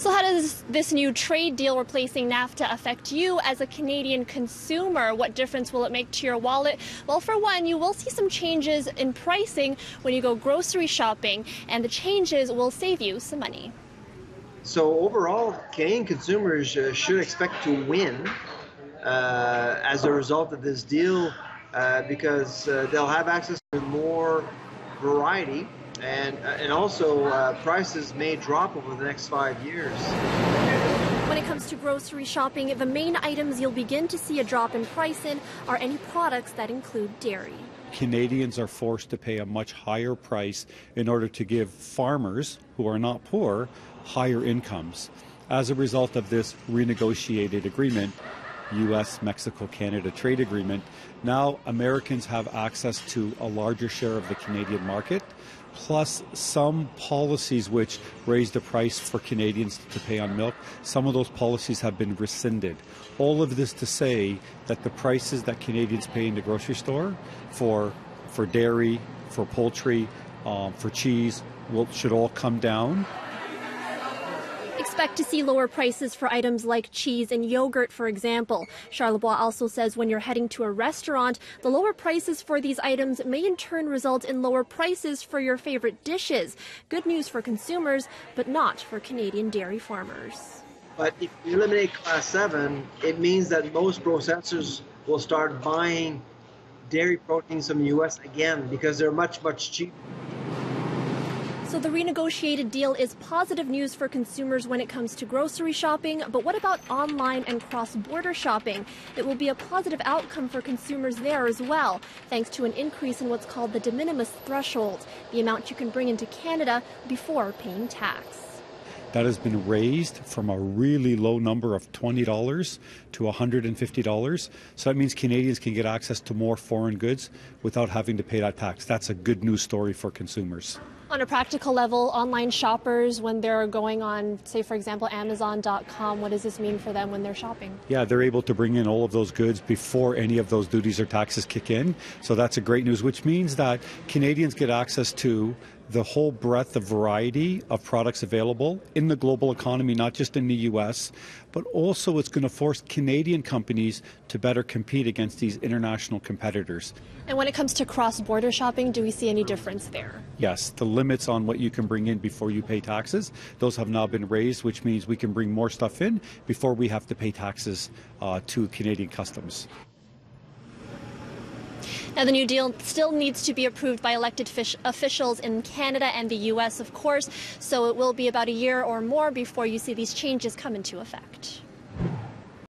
So how does this new trade deal replacing NAFTA affect you as a Canadian consumer? What difference will it make to your wallet? Well, for one, you will see some changes in pricing when you go grocery shopping, and the changes will save you some money. So overall, Canadian consumers should expect to win as a result of this deal because they'll have access to more variety and also prices may drop over the next 5 years. When it comes to grocery shopping, the main items you'll begin to see a drop in price in are any products that include dairy. Canadians are forced to pay a much higher price in order to give farmers, who are not poor, higher incomes. As a result of this renegotiated agreement, US-Mexico-Canada trade agreement, now Americans have access to a larger share of the Canadian market, plus some policies which raise the price for Canadians to pay on milk. Some of those policies have been rescinded. All of this to say that the prices that Canadians pay in the grocery store for dairy, for poultry, for cheese should all come down. Expect to see lower prices for items like cheese and yogurt, for example. Charlebois also says when you're heading to a restaurant, the lower prices for these items may in turn result in lower prices for your favorite dishes. Good news for consumers, but not for Canadian dairy farmers. But if you eliminate Class 7, it means that most processors will start buying dairy proteins from the U.S. again because they're much, much cheaper. So the renegotiated deal is positive news for consumers when it comes to grocery shopping, but what about online and cross-border shopping? It will be a positive outcome for consumers there as well, thanks to an increase in what's called the de minimis threshold, the amount you can bring into Canada before paying tax. That has been raised from a really low number of $20 to $150. So that means Canadians can get access to more foreign goods without having to pay that tax. That's a good news story for consumers. On a practical level, online shoppers, when they're going on, say, for example, Amazon.com, what does this mean for them when they're shopping? Yeah, they're able to bring in all of those goods before any of those duties or taxes kick in. So that's a great news, which means that Canadians get access to the whole breadth of variety of products available in the global economy, not just in the U.S., but also it's going to force Canadian companies to better compete against these international competitors. And when it comes to cross-border shopping, do we see any difference there? Yes, the limits on what you can bring in before you pay taxes, those have now been raised, which means we can bring more stuff in before we have to pay taxes to Canadian customs. Now, the new deal still needs to be approved by elected officials in Canada and the U.S., of course, so it will be about a year or more before you see these changes come into effect.